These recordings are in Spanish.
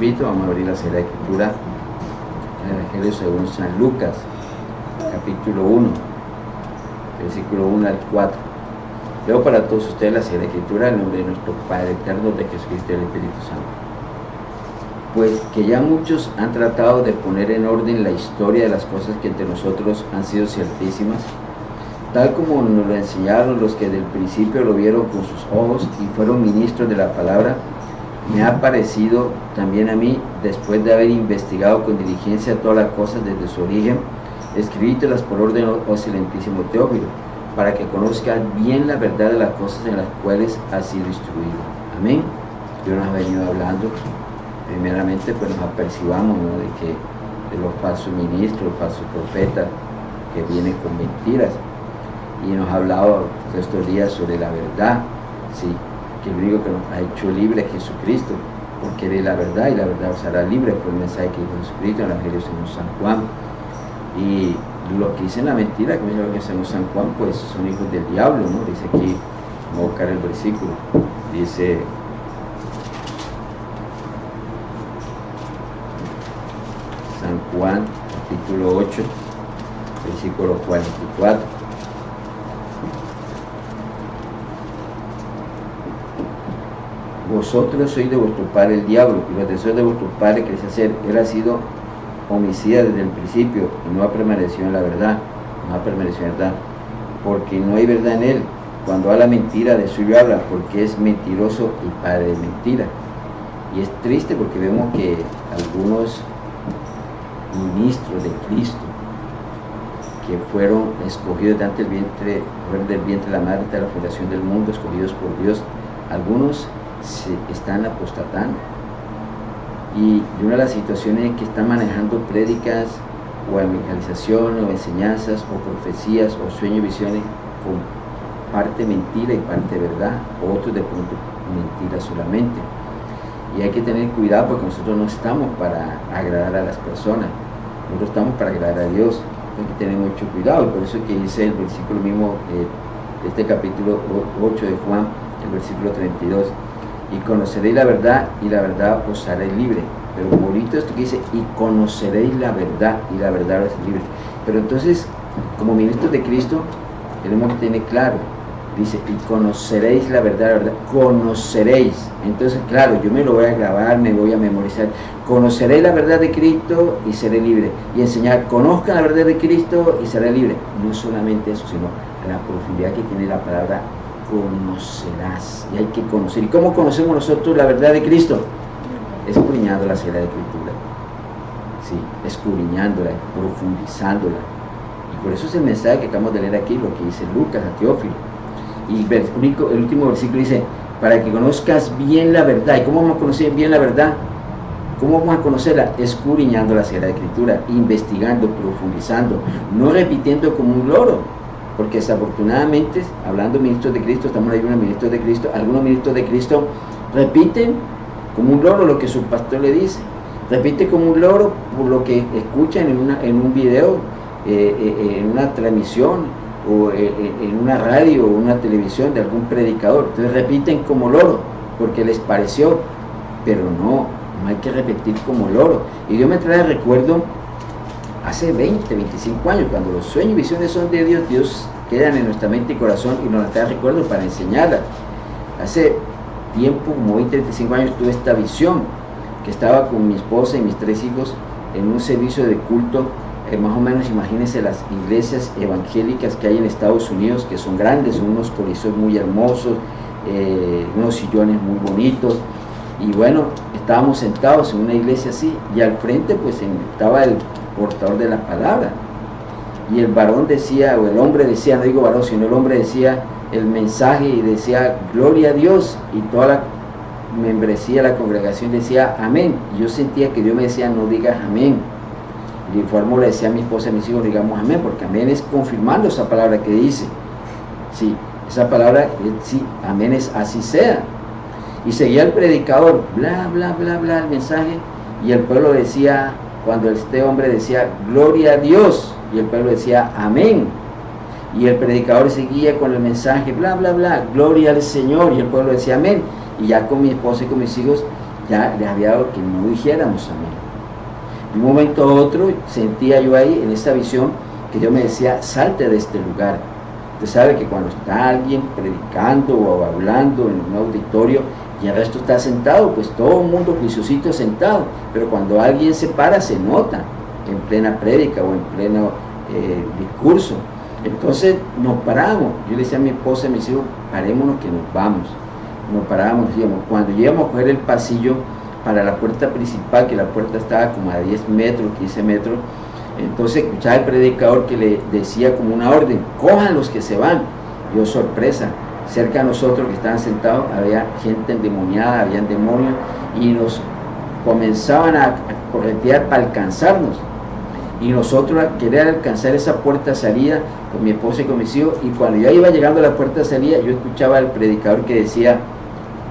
repito, vamos a abrir la Sagrada Escritura en el Evangelio según San Lucas, capítulo 1, versículo 1 al 4. Leo para todos ustedes la Sagrada Escritura en nombre de nuestro Padre eterno, de Jesucristo y del Espíritu Santo. Pues que ya muchos han tratado de poner en orden la historia de las cosas que entre nosotros han sido ciertísimas, tal como nos lo enseñaron los que del principio lo vieron con sus ojos y fueron ministros de la palabra, me ha parecido también a mí, después de haber investigado con diligencia todas las cosas desde su origen, escribírtelas por orden, oh excelentísimo Teófilo, para que conozcas bien la verdad de las cosas en las cuales has sido instruido. Amén. Dios nos ha venido hablando, primeramente pues nos apercibamos, ¿no?, de los falsos ministros, falsos profetas que vienen con mentiras, y nos ha hablado estos días sobre la verdad, sí, que el único que nos ha hecho libre es Jesucristo, porque de la verdad, y la verdad os hará libre, por el mensaje que dijo Jesucristo en el Evangelio según San Juan. Y los que dicen la mentira, como dice que según San Juan, pues son hijos del diablo, ¿no? Dice aquí, vamos a buscar el versículo, dice San Juan, capítulo 8, versículo 44. Vosotros sois de vuestro padre el diablo, y los deseos de vuestro padre queréis hacer. Él ha sido homicida desde el principio, y no ha permanecido en la verdad, porque no hay verdad en él. Cuando habla mentira, de suyo habla, porque es mentiroso y padre de mentira. Y es triste porque vemos que algunos ministros de Cristo, que fueron escogidos del vientre de la madre, de la fundación del mundo, escogidos por Dios, algunos se están apostatando, y una de las situaciones es que están manejando prédicas o evangelización o enseñanzas o profecías o sueños y visiones con parte mentira y parte verdad, o otros de pronto mentira solamente. Y hay que tener cuidado, porque nosotros no estamos para agradar a las personas, nosotros estamos para agradar a Dios. Hay que tener mucho cuidado, y por eso es que dice el versículo mismo de este capítulo 8 de Juan, el versículo 32, y conoceréis la verdad, y la verdad os hará libre. Pero bonito esto que dice, y conoceréis la verdad, y la verdad os hará libre. Pero entonces, como ministros de Cristo, tenemos que tener claro, dice, y conoceréis la verdad, conoceréis. Entonces, claro, yo me lo voy a grabar, me voy a memorizar. Conoceréis la verdad de Cristo y seré libre. Y enseñar, conozcan la verdad de Cristo y seré libre. No solamente eso, sino la profundidad que tiene la palabra conocerás. Y hay que conocer. ¿Y cómo conocemos nosotros la verdad de Cristo? Escudriñando la Sagrada Escritura. Sí, escudriñándola, profundizándola. Y por eso es el mensaje que acabamos de leer aquí, lo que dice Lucas a Teófilo. Y el último versículo dice, para que conozcas bien la verdad. ¿Y cómo vamos a conocer bien la verdad? ¿Cómo vamos a conocerla? Escudriñando la Sagrada Escritura, investigando, profundizando, no repitiendo como un loro. Porque desafortunadamente, hablando de ministros de Cristo, estamos leyendo ministros de Cristo, algunos ministros de Cristo repiten como un loro lo que su pastor le dice, repite como un loro por lo que escuchan en un video, en una transmisión, o en una radio o una televisión de algún predicador. Entonces repiten como loro porque les pareció, pero no hay que repetir como loro. Y Dios me trae recuerdo hace 20, 25 años, cuando los sueños y visiones son de Dios, Dios quedan en nuestra mente y corazón, y nos las trae recuerdo para enseñarlas. Hace tiempo, como 20, 25 años, tuve esta visión, que estaba con mi esposa y mis 3 hijos en un servicio de culto. Más o menos imagínense las iglesias evangélicas que hay en Estados Unidos, que son grandes, son unos coliseos muy hermosos, unos sillones muy bonitos, y bueno, estábamos sentados en una iglesia así, y al frente pues estaba el portador de la palabra, y el varón decía, o el hombre decía, no digo varón, sino el hombre decía el mensaje, y decía gloria a Dios, y toda la membresía, la congregación decía amén, y yo sentía que Dios me decía no digas amén. Y de forma le decía a mi esposa y a mis hijos, digamos amén, porque amén es confirmando esa palabra que dice. Sí, esa palabra, sí, amén es así sea. Y seguía el predicador, bla, bla, bla, bla, el mensaje, y el pueblo decía, cuando este hombre decía, gloria a Dios, y el pueblo decía, amén. Y el predicador seguía con el mensaje, bla, bla, bla, gloria al Señor, y el pueblo decía, amén. Y ya con mi esposa y con mis hijos, ya les había dado que no dijéramos amén. De un momento a otro sentía yo ahí en esa visión que Dios me decía, salte de este lugar. Usted sabe que cuando está alguien predicando o hablando en un auditorio y el resto está sentado, pues todo el mundo juiciosito sentado, pero cuando alguien se para se nota en plena prédica o en pleno discurso. Entonces nos paramos. Yo le decía a mi esposa y a mis hijos, parémonos que nos vamos. Nos parábamos, decíamos, cuando llegamos a coger el pasillo para la puerta principal, que la puerta estaba como a 10 metros, 15 metros, entonces escuchaba el predicador que le decía como una orden, cojan los que se van. Yo, sorpresa, cerca de nosotros que estaban sentados había gente endemoniada, habían demonios, y nos comenzaban a corretear para alcanzarnos. Y nosotros a querer alcanzar esa puerta de salida con mi esposa y con mis hijos, y cuando ya iba llegando a la puerta de salida, yo escuchaba al predicador que decía,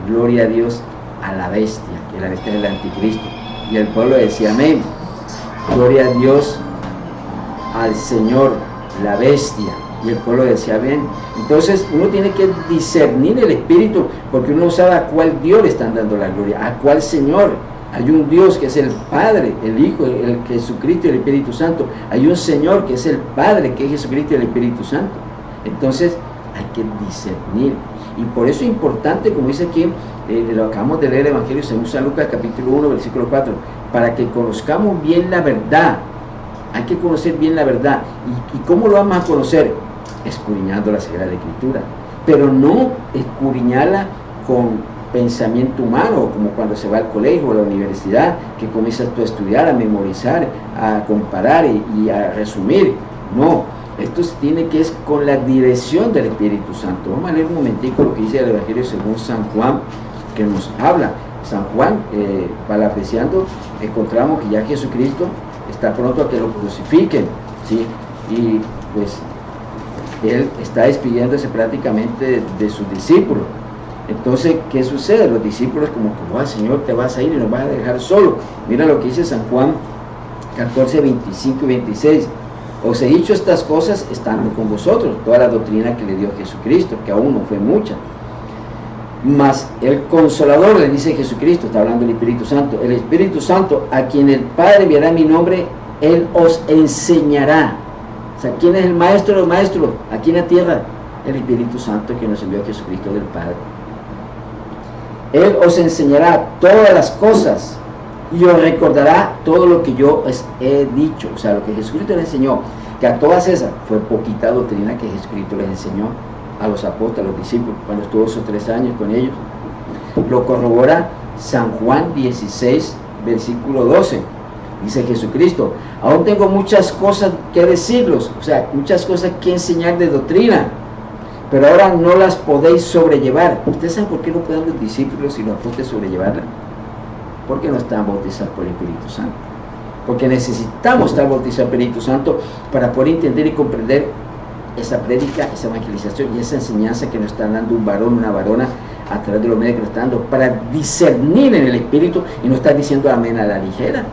gloria a Dios a la bestia, que la bestia es el anticristo, y el pueblo decía amén, gloria a Dios al Señor, la bestia, y el pueblo decía amén. Entonces uno tiene que discernir el espíritu, porque uno sabe a cuál Dios le están dando la gloria, a cuál Señor. Hay un Dios que es el Padre, el Hijo, el Jesucristo y el Espíritu Santo. Hay un Señor que es el Padre, que es Jesucristo y el Espíritu Santo. Entonces hay que discernir. Y por eso es importante, como dice aquí, lo acabamos de leer el Evangelio según San Lucas capítulo 1, versículo 4, para que conozcamos bien la verdad. Hay que conocer bien la verdad. ¿Y cómo lo vamos a conocer? Escudriñando la Sagrada Escritura. Pero no escudriñarla con pensamiento humano, como cuando se va al colegio o a la universidad, que comienzas tú a estudiar, a memorizar, a comparar y a resumir. No, esto se tiene que es con la dirección del Espíritu Santo. Vamos a leer un momentico lo que dice el Evangelio según San Juan, que nos habla. San Juan, parafraseando, encontramos que ya Jesucristo está pronto a que lo crucifiquen, ¿sí? Y pues él está despidiéndose prácticamente de sus discípulos. Entonces, ¿qué sucede? Los discípulos como que, Señor, te vas a ir y nos vas a dejar solo. Mira lo que dice San Juan 14, 25 y 26. Os he dicho estas cosas estando con vosotros, toda la doctrina que le dio Jesucristo, que aún no fue mucha. Mas el Consolador, le dice Jesucristo, está hablando del Espíritu Santo, el Espíritu Santo, a quien el Padre enviará mi nombre, Él os enseñará. O sea, ¿quién es el Maestro de los Maestros aquí en la tierra? El Espíritu Santo que nos envió Jesucristo del Padre. Él os enseñará todas las cosas y os recordará todo lo que yo os he dicho. O sea, lo que Jesucristo les enseñó, que a todas esas fue poquita doctrina que Jesucristo les enseñó a los apóstoles, a los discípulos, cuando estuvo esos 3 años con ellos. Lo corrobora San Juan 16, versículo 12. Dice Jesucristo, aún tengo muchas cosas que decirlos, o sea, muchas cosas que enseñar de doctrina, pero ahora no las podéis sobrellevar. ¿Ustedes saben por qué no pueden los discípulos y los apóstoles sobrellevarla? Porque no están bautizados por el Espíritu Santo. Porque necesitamos estar bautizados por el Espíritu Santo para poder entender y comprender esa prédica, esa evangelización y esa enseñanza que nos está dando un varón, una varona, a través de los medios que nos está dando, para discernir en el Espíritu y no estar diciendo amén a la ligera.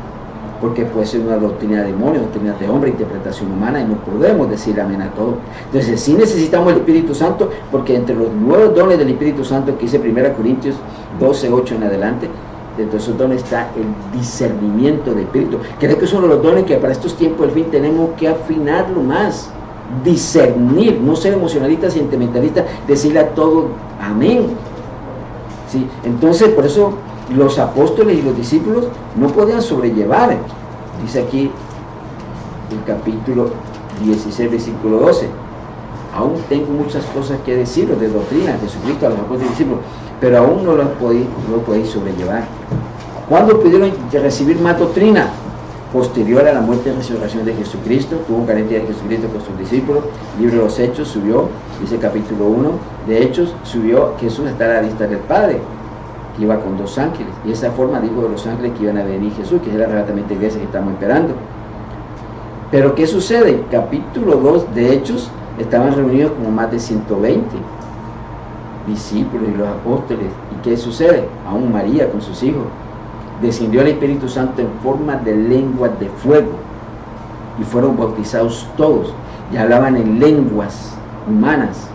Porque puede ser una doctrina de demonios, doctrina de hombre, interpretación humana, y no podemos decir amén a todo. Entonces sí necesitamos el Espíritu Santo, porque entre los nuevos dones del Espíritu Santo que dice 1 Corintios 12, 8 en adelante, dentro de esos dones está el discernimiento del Espíritu. Creo que es uno de los dones que para estos tiempos del fin tenemos que afinarlo más, discernir, no ser emocionalistas, sentimentalistas, decirle a todo amén. ¿Sí? Entonces por eso los apóstoles y los discípulos no podían sobrellevar. Dice aquí el capítulo 16, versículo 12, aún tengo muchas cosas que deciros de doctrina de Jesucristo a los apóstoles y discípulos, pero aún no lo podéis sobrellevar. ¿Cuándo pudieron recibir más doctrina? Posterior a la muerte y resurrección de Jesucristo. Tuvo carencia de Jesucristo con sus discípulos. Libro de los Hechos subió, dice capítulo 1 de Hechos, subió Jesús hasta la vista del Padre, que iba con 2 ángeles, y de esa forma dijo de los ángeles que iban a venir Jesús, que es el arrebatamiento de la iglesia que estamos esperando. Pero ¿qué sucede? Capítulo 2 de Hechos, estaban reunidos como más de 120 discípulos y los apóstoles. ¿Y qué sucede? Aún María con sus hijos. Descendió el Espíritu Santo en forma de lenguas de fuego, y fueron bautizados todos, y hablaban en lenguas humanas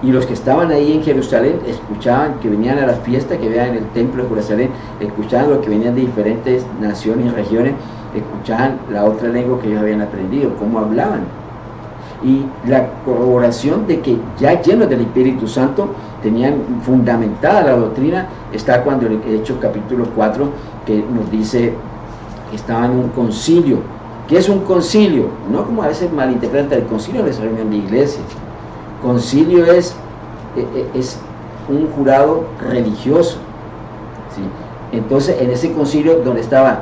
Y los que estaban ahí en Jerusalén escuchaban, que venían a la fiesta que veían en el templo de Jerusalén, escuchaban lo que venían de diferentes naciones y regiones, escuchaban la otra lengua que ellos habían aprendido, cómo hablaban. Y la corroboración de que ya llenos del Espíritu Santo tenían fundamentada la doctrina está cuando en Hechos capítulo 4 que nos dice que estaban en un concilio. ¿Qué es un concilio? No como a veces malinterpreta el concilio, no es reunión de iglesias. Concilio es un jurado religioso, ¿sí? Entonces en ese concilio donde estaba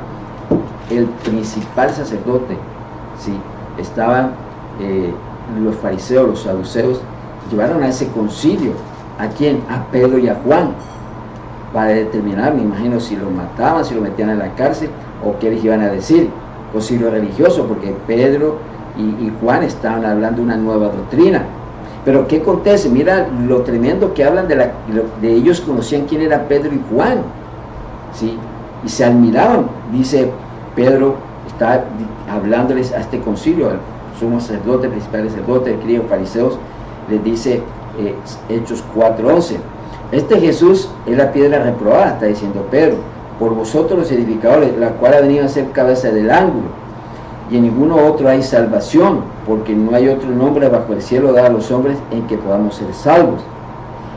el principal sacerdote, ¿sí? Estaban los fariseos, los saduceos, llevaron a ese concilio, ¿a quién? A Pedro y a Juan, para determinar, me imagino, si lo mataban, si lo metían en la cárcel, o qué les iban a decir. Concilio religioso, porque Pedro y Juan estaban hablando una nueva doctrina. Pero ¿qué acontece? Mira lo tremendo que hablan de ellos conocían quién era Pedro y Juan, ¿sí? Y se admiraban. Dice Pedro, está hablándoles a este concilio, al sumo sacerdote, principal sacerdote, escribas, fariseos, les dice Hechos 4:11, este Jesús es la piedra reprobada, está diciendo Pedro, por vosotros los edificadores, la cual ha venido a ser cabeza del ángulo, y en ninguno otro hay salvación, porque no hay otro nombre bajo el cielo dado a los hombres en que podamos ser salvos.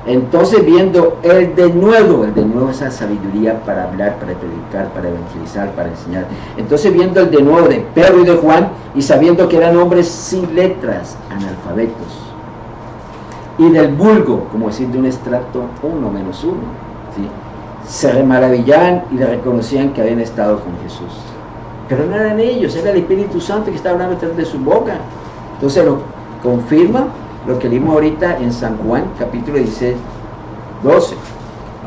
Entonces, viendo el denuedo es la sabiduría para hablar, para predicar, para evangelizar, para enseñar. Entonces, viendo el denuedo de Pedro y de Juan, y sabiendo que eran hombres sin letras, analfabetos, y del vulgo, como decir, de un estrato 1 menos 1, ¿sí? Se maravillaban y le reconocían que habían estado con Jesús. Pero no eran ellos, era el Espíritu Santo que estaba hablando a través de su boca. Entonces lo confirma lo que leímos ahorita en San Juan, capítulo 16, 12.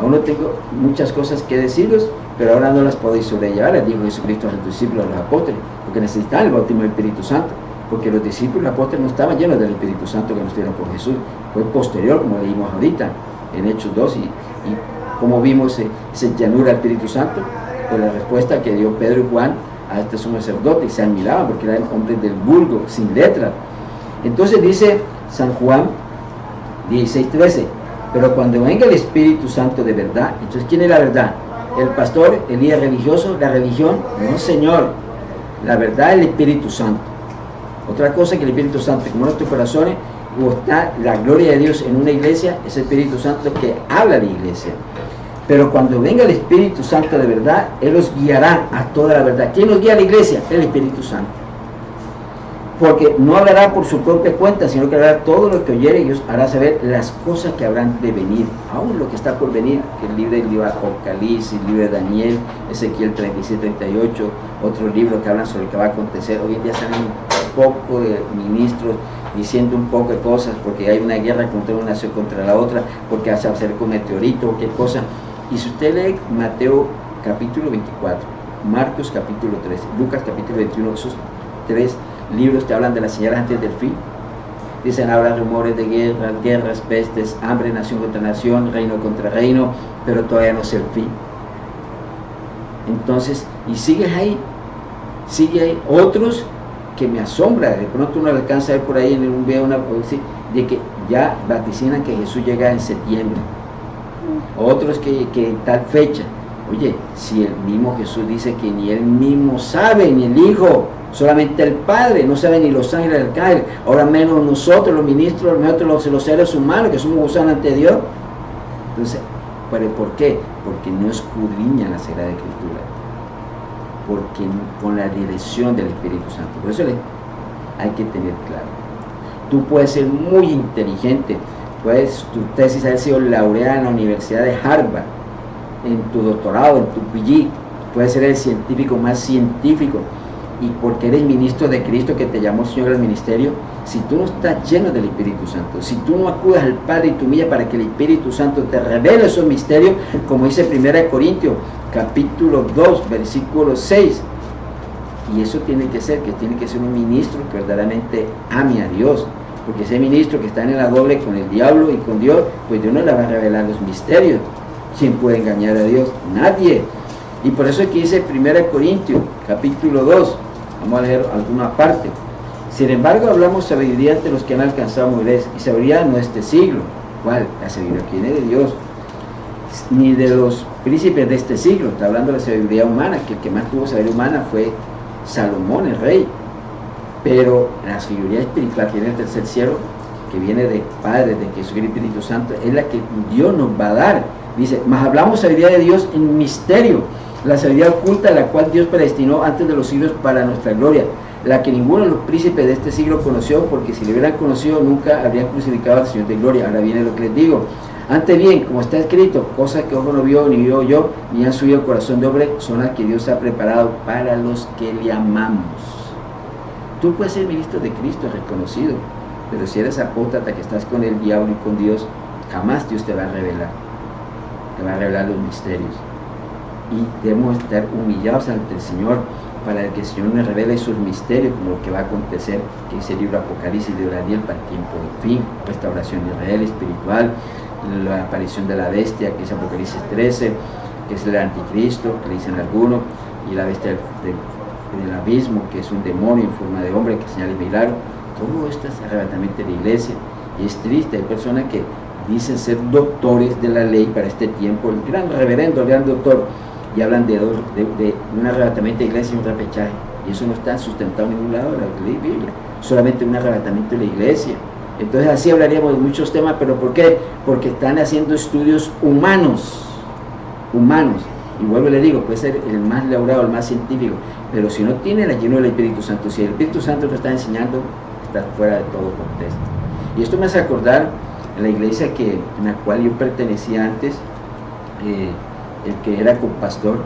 Aún no tengo muchas cosas que deciros, pero ahora no las podéis sobrellevar, les dijo Jesucristo a sus discípulos, a los apóstoles, porque necesitaban el bautismo del Espíritu Santo, porque los discípulos y los apóstoles no estaban llenos del Espíritu Santo que nos dieron por Jesús. Fue posterior, como leímos ahorita, en Hechos 2, y como vimos esa llanura al Espíritu Santo, pues la respuesta que dio Pedro y Juan a este sumo sacerdote, y se admiraban porque eran hombres del vulgo, sin letra. Entonces dice San Juan 16:13, pero cuando venga el Espíritu Santo de verdad, entonces ¿quién es la verdad? ¿El pastor, el líder religioso, la religión? No, señor, la verdad es el Espíritu Santo. Otra cosa que el Espíritu Santo, como en nuestros corazones, como está la gloria de Dios en una iglesia, es el Espíritu Santo que habla de iglesia. Pero cuando venga el Espíritu Santo de verdad, Él los guiará a toda la verdad. ¿Quién nos guía a la iglesia? El Espíritu Santo. Porque no hablará por su propia cuenta, sino que hará todo lo que oyere, y Dios hará saber las cosas que habrán de venir, aún lo que está por venir, que el libro de Apocalipsis, el libro de Daniel, Ezequiel 37-38, otros libros que hablan sobre lo que va a acontecer. Hoy en día salen un poco de ministros diciendo un poco de cosas, porque hay una guerra contra una nación contra la otra, porque hace hacer con meteorito o qué cosa. Y si usted lee Mateo capítulo 24, Marcos capítulo 13, Lucas capítulo 21, esos tres libros que hablan de las señales antes del fin, dicen habrá rumores de guerras, pestes, hambre, nación contra nación, reino contra reino, pero todavía no es el fin. Entonces, y sigue ahí otros que me asombra, de pronto uno alcanza a ver por ahí en un video de que ya vaticinan que Jesús llega en septiembre, otros que en tal fecha. Oye, si el mismo Jesús dice que ni él mismo sabe, ni el Hijo, solamente el Padre, no sabe ni los ángeles del caer, ahora menos nosotros los ministros, nosotros los seres humanos que somos gusanos ante Dios. Entonces, ¿pero por qué? Porque no escudriñan la Sagrada Escritura, porque con la dirección del Espíritu Santo. Por eso hay que tener claro, tú puedes ser muy inteligente, puedes tu tesis haber sido laureada en la Universidad de Harvard, en tu doctorado, en tu PhD, puedes ser el científico más científico, y porque eres ministro de Cristo que te llamó Señor al ministerio, si tú no estás lleno del Espíritu Santo, si tú no acudes al Padre y tu humillas para que el Espíritu Santo te revele esos misterios, como dice 1 Corintios capítulo 2 versículo 6, y eso tiene que ser un ministro que verdaderamente ame a Dios, porque ese ministro que está en la doble con el diablo y con Dios, pues Dios no le va a revelar los misterios. ¿Quién puede engañar a Dios? Nadie. Y por eso es que dice 1 Corintios capítulo 2, vamos a leer alguna parte. Sin embargo, hablamos sabiduría ante los que han alcanzado madurez, y sabiduría no este siglo, ¿Cuál? La sabiduría que viene de Dios, ni de los príncipes de este siglo. Está hablando de la sabiduría humana, que el que más tuvo sabiduría humana fue Salomón, el rey. Pero la sabiduría espiritual que viene del tercer cielo, que viene de Padre, de Jesús y Espíritu Santo, es la que Dios nos va a dar. Dice, mas hablamos sabiduría de Dios en misterio, la sabiduría oculta, la cual Dios predestinó antes de los siglos para nuestra gloria, la que ninguno de los príncipes de este siglo conoció, porque si le hubieran conocido nunca habrían crucificado al Señor de gloria. Ahora viene lo que les digo. Antes bien, como está escrito, cosas que ojo no vio, ni vio yo, ni han subido el corazón de hombre, son las que Dios ha preparado para los que le amamos. Tú puedes ser ministro de Cristo reconocido, pero si eres apóstata, que estás con el diablo y con Dios, jamás Dios te va a revelar. Te va a revelar los misterios. Y debemos estar humillados ante el Señor para que el Señor nos revele sus misterios, como lo que va a acontecer, que es el libro Apocalipsis de Daniel para el tiempo del fin, restauración de Israel espiritual, la aparición de la bestia, que es Apocalipsis 13, que es el anticristo, que le dicen algunos, y la bestia del abismo, que es un demonio en forma de hombre que señala el milagro. Todo esto es arrebatamiento de la iglesia, y es triste. Hay personas que dicen ser doctores de la ley para este tiempo, el gran reverendo, el gran doctor, y hablan de un arrebatamiento de la iglesia y un repechaje, y eso no está sustentado en ningún lado de la Biblia, solamente un arrebatamiento de la iglesia. Entonces así hablaríamos de muchos temas, pero ¿por qué? Porque están haciendo estudios humanos, y vuelvo y le digo, puede ser el más elaborado, el más científico, pero si no tiene la llenura del Espíritu Santo, si el Espíritu Santo lo está enseñando, está fuera de todo contexto. Y esto me hace acordar en la iglesia en la cual yo pertenecía antes, el que era compastor,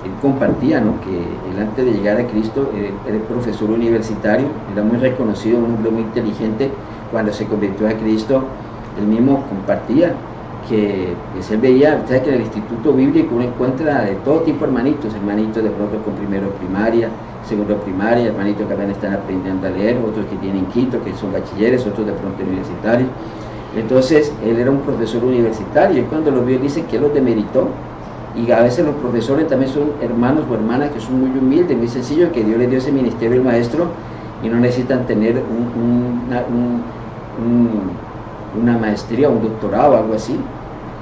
él compartía, ¿no?, que él antes de llegar a Cristo era profesor universitario, era muy reconocido, un hombre muy inteligente. Cuando se convirtió a Cristo, él mismo compartía que él veía, ¿sabes?, que en el instituto bíblico uno encuentra de todo tipo de hermanitos de pronto con primero primaria, segundo primaria, hermanitos que apenas están aprendiendo a leer, otros que tienen quinto, que son bachilleres, otros de pronto universitarios. Entonces él era un profesor universitario, y cuando lo vio dice que él los demeritó. Y a veces los profesores también son hermanos o hermanas que son muy humildes, muy sencillos, que Dios les dio ese ministerio del maestro y no necesitan tener una maestría, un doctorado, algo así,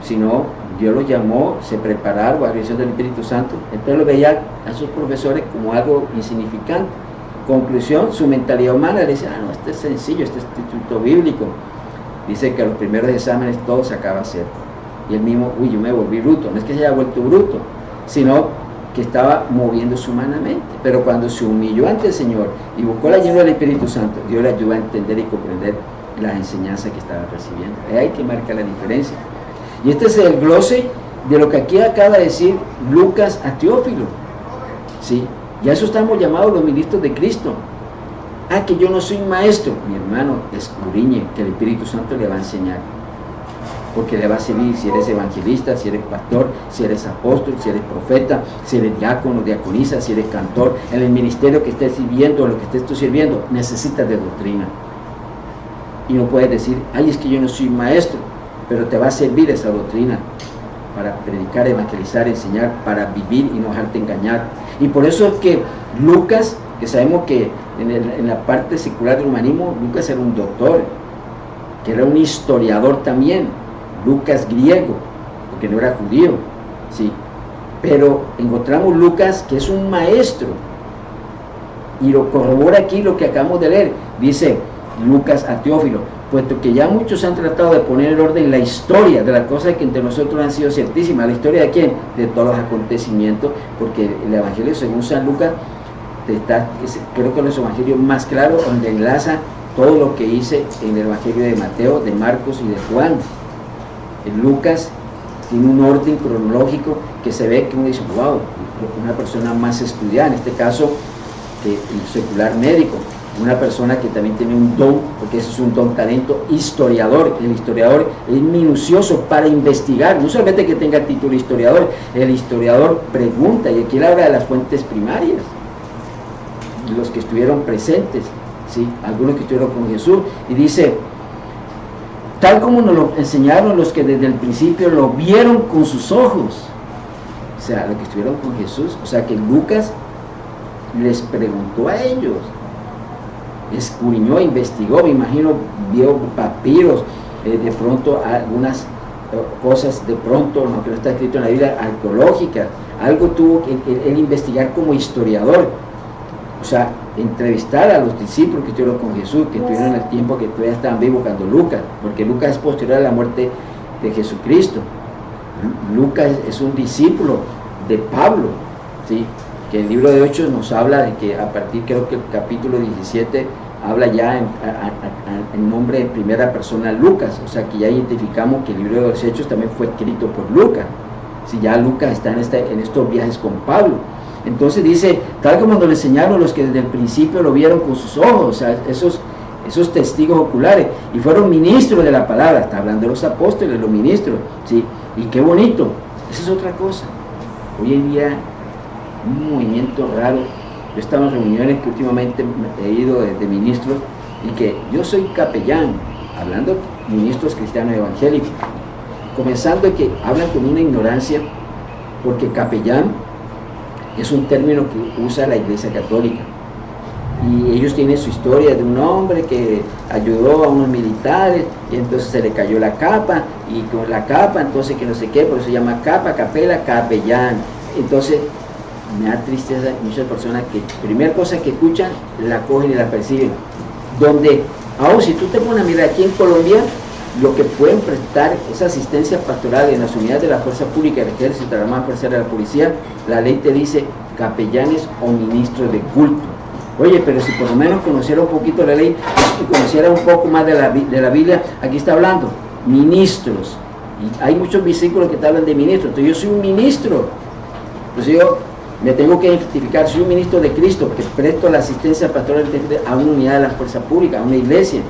sino Dios los llamó, se prepararon a la dirección del Espíritu Santo. Entonces lo veía a sus profesores como algo insignificante. Conclusión, su mentalidad humana le decía, no, este es sencillo, este es instituto bíblico. Dice que a los primeros exámenes todo sacaba cero. Y él mismo, yo me volví bruto. No es que se haya vuelto bruto, sino que estaba moviéndose humanamente. Pero cuando se humilló ante el Señor y buscó la ayuda del Espíritu Santo, Dios le ayudó a entender y comprender las enseñanzas que estaba recibiendo. Ahí hay que marcar la diferencia. Y este es el glose de lo que aquí acaba de decir Lucas a Teófilo. ¿Sí? Ya eso estamos llamados los ministros de Cristo. Que yo no soy maestro. Mi hermano, escudriñe, que el Espíritu Santo le va a enseñar. Porque le va a servir si eres evangelista, si eres pastor, si eres apóstol, si eres profeta, si eres diácono, diaconisa, si eres cantor, en el ministerio que estés sirviendo, en lo que estés tú sirviendo, necesitas de doctrina. Y no puedes decir, es que yo no soy maestro, pero te va a servir esa doctrina para predicar, evangelizar, enseñar, para vivir y no dejarte engañar. Y por eso es que Lucas, que sabemos que en la parte secular del humanismo, Lucas era un doctor, que era un historiador también, Lucas griego, porque no era judío, ¿sí? Pero encontramos Lucas que es un maestro, y lo corrobora aquí lo que acabamos de leer. Dice Lucas a Teófilo, puesto que ya muchos han tratado de poner en orden la historia de las cosas que entre nosotros han sido ciertísimas. ¿La historia de quién? De todos los acontecimientos, porque el Evangelio según San Lucas creo que los evangelios más claros, donde enlaza todo lo que hice en el Evangelio de Mateo, de Marcos y de Juan. En Lucas tiene un orden cronológico que se ve que uno dice, wow, una persona más estudiada, en este caso el secular médico, una persona que también tiene un don, porque eso es un don, talento, historiador. El historiador es minucioso para investigar, no solamente que tenga título historiador, el historiador pregunta, y aquí él habla de las fuentes primarias, los que estuvieron presentes, ¿sí? Algunos que estuvieron con Jesús, y dice, tal como nos lo enseñaron los que desde el principio lo vieron con sus ojos, o sea, los que estuvieron con Jesús. O sea que Lucas les preguntó a ellos, escudriñó, investigó, me imagino, vio papiros, de pronto algunas cosas, de pronto, no, que no está escrito en la Biblia, arqueológicas. Algo tuvo que él investigar como historiador, o sea, entrevistar a los discípulos que estuvieron con Jesús, que tuvieron el tiempo que todavía estaban vivos cuando Lucas, porque Lucas es posterior a la muerte de Jesucristo. Lucas es un discípulo de Pablo, ¿sí? Que el libro de Hechos nos habla de que a partir, creo que el capítulo 17 habla ya en nombre en primera persona Lucas, o sea que ya identificamos que el libro de los Hechos también fue escrito por Lucas. Si ya Lucas está en estos viajes con Pablo, entonces dice, tal como nos lo enseñaron los que desde el principio lo vieron con sus ojos, o sea, esos testigos oculares, y fueron ministros de la palabra. Está hablando de los apóstoles, los ministros, ¿sí? Y qué bonito. Esa es otra cosa. Hoy en día, un movimiento raro. Yo estaba en reuniones que últimamente he ido de ministros, y que yo soy capellán, hablando de ministros cristianos evangélicos, comenzando que hablan con una ignorancia, porque capellán es un término que usa la Iglesia Católica, y ellos tienen su historia de un hombre que ayudó a unos militares y entonces se le cayó la capa, y con la capa entonces que no sé qué, por eso se llama capa, capela, capellán. Entonces me da tristeza muchas personas que primera cosa que escuchan la cogen y la perciben, donde aún si tú te pones a mirar aquí en Colombia lo que pueden prestar esa asistencia pastoral en las unidades de la fuerza pública, el ejército, la armada fuerza de la policía, la ley te dice capellanes o ministros de culto. Oye, pero si por lo menos conociera un poquito la ley y conociera un poco más de la Biblia, aquí está hablando ministros, y hay muchos versículos que te hablan de ministros. Entonces yo soy un ministro, entonces yo me tengo que identificar, soy un ministro de Cristo, que presto la asistencia pastoral a una unidad de la fuerza pública, a una iglesia.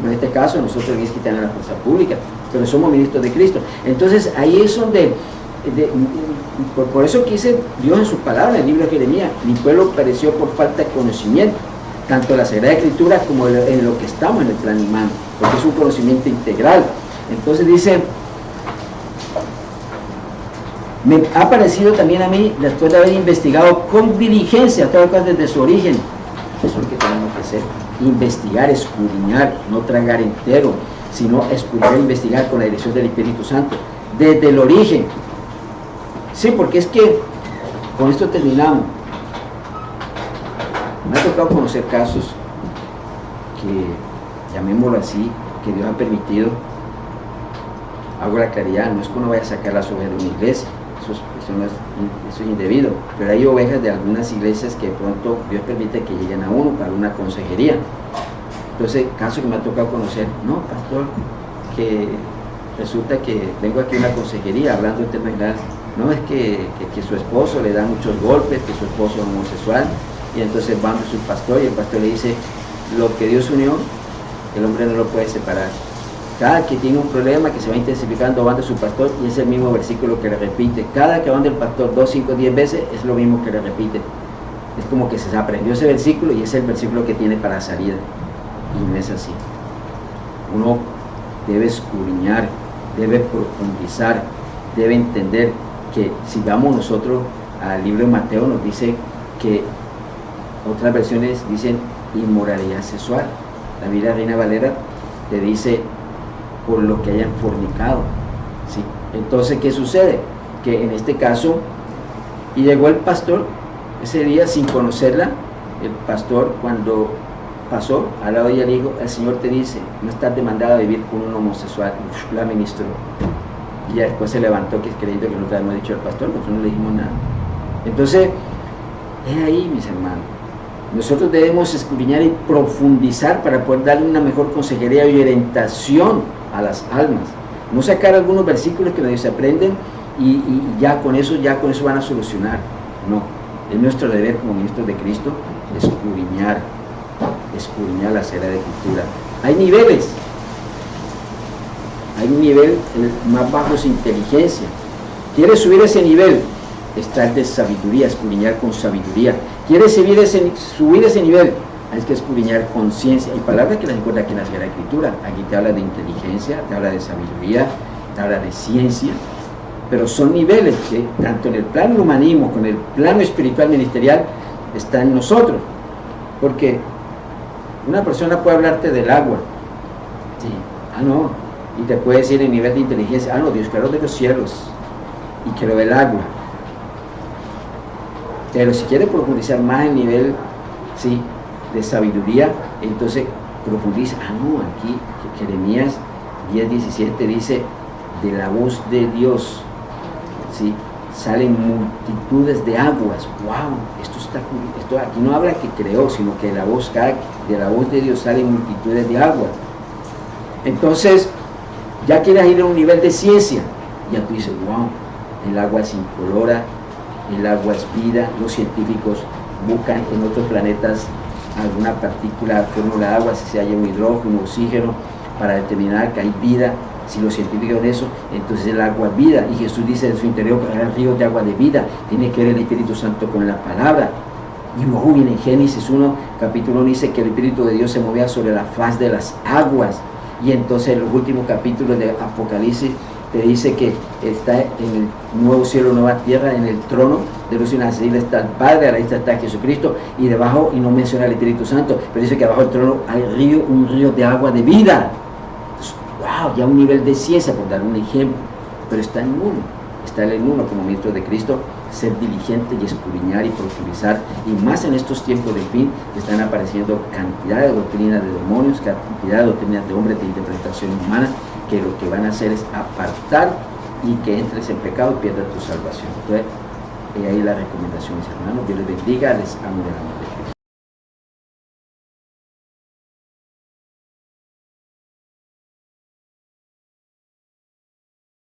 En este caso nosotros en Iglesia Cristiana de la Fuerza Pública, pero somos ministros de Cristo. Entonces ahí es donde, por eso dice Dios en sus palabras, en el libro de Jeremías, mi pueblo pereció por falta de conocimiento, tanto en la Sagrada Escritura como en lo que estamos en el plan humano, porque es un conocimiento integral. Entonces dice, me ha parecido también a mí, después de haber investigado con diligencia todo desde su origen, eso es lo que tenemos que hacer, investigar, escudriñar, no tragar entero, sino escudriñar, investigar con la dirección del Espíritu Santo, desde el origen. Sí, porque es que, con esto terminamos, me ha tocado conocer casos que, llamémoslo así, que Dios ha permitido. Hago la claridad, no es que uno vaya a sacar las ovejas de una iglesia, eso es indebido, pero hay ovejas de algunas iglesias que de pronto Dios permite que lleguen a uno para una consejería. Entonces, caso que me ha tocado conocer, no, pastor, que resulta que vengo aquí a una consejería hablando de temas generales, no, es que su esposo le da muchos golpes, que su esposo es homosexual, y entonces van a su pastor y el pastor le dice, lo que Dios unió, el hombre no lo puede separar. Cada que tiene un problema que se va intensificando van de su pastor, y es el mismo versículo que le repite. Cada que van del pastor 2, 5, 10 veces es lo mismo que le repite. Es como que se aprendió ese versículo y es el versículo que tiene para salida. Y no es así. Uno debe escudriñar, debe profundizar, debe entender que si vamos nosotros al libro de Mateo, nos dice que otras versiones dicen inmoralidad sexual. La Biblia Reina Valera te dice por lo que hayan fornicado, ¿sí? Entonces, ¿qué sucede? Que en este caso, y llegó el pastor ese día sin conocerla, el pastor cuando pasó al lado de ella le dijo, el Señor te dice, no estás demandada a vivir con un homosexual. Uf, la ministró, y después se levantó, que es creyendo que no te habíamos dicho al pastor, nosotros no le dijimos nada. Entonces, es ahí, mis hermanos, nosotros debemos escudriñar y profundizar para poder darle una mejor consejería y orientación a las almas, no sacar algunos versículos que medio se aprenden y ya con eso van a solucionar. No, es nuestro deber como ministros de Cristo escudriñar la Sagrada Escritura. Hay niveles, hay un nivel, el más bajo es inteligencia. ¿Quieres subir ese nivel? Estar de sabiduría, escudriñar con sabiduría. ¿Quieres subir ese nivel? Hay que escudriñar con ciencia. Hay palabras que las encuentras aquí en la Sagrada Escritura. Aquí te habla de inteligencia, te habla de sabiduría, te habla de ciencia, pero son niveles que tanto en el plano del humanismo como en el plano espiritual ministerial está en nosotros. Porque una persona puede hablarte del agua, sí, no, Y te puede decir en nivel de inteligencia, no, Dios creó de los cielos y creó el agua. Pero si quieres profundizar más en nivel, sí, de sabiduría, entonces profundiza. No, aquí Jeremías 10:17 dice, de la voz de Dios, ¿sí?, salen multitudes de aguas. ¡Wow! Esto aquí no habla que creó, sino que de la voz de Dios salen multitudes de aguas. Entonces, ya quieres ir a un nivel de ciencia, ya tú dices, wow, el agua es incolora, el agua es vida. Los científicos buscan en otros planetas alguna partícula, fórmula de agua, si se halla un hidrógeno, un oxígeno, para determinar que hay vida. Si los científicos de eso, entonces el agua es vida. Y Jesús dice en su interior que hay ríos de agua de vida. Tiene que ver el Espíritu Santo con la palabra. Y luego viene en Génesis 1, capítulo 1, dice que el Espíritu de Dios se movía sobre la faz de las aguas. Y entonces en los últimos capítulos de Apocalipsis te dice que está en el nuevo cielo, nueva tierra, en el trono de luz y nacible está el Padre, a la vista está Jesucristo, y debajo, y no menciona el Espíritu Santo, pero dice que abajo del trono hay un río de agua de vida. Wow, ya un nivel de ciencia, por dar un ejemplo, pero está en uno, está en uno como ministro de Cristo, ser diligente y escudriñar y profundizar, y más en estos tiempos de fin, que están apareciendo cantidad de doctrinas de demonios, cantidad de doctrinas de hombres de interpretación humana, que lo que van a hacer es apartar y que entres en pecado y pierdas tu salvación. Entonces, ahí la recomendación, mis hermanos. Dios les bendiga, les amo de la muerte.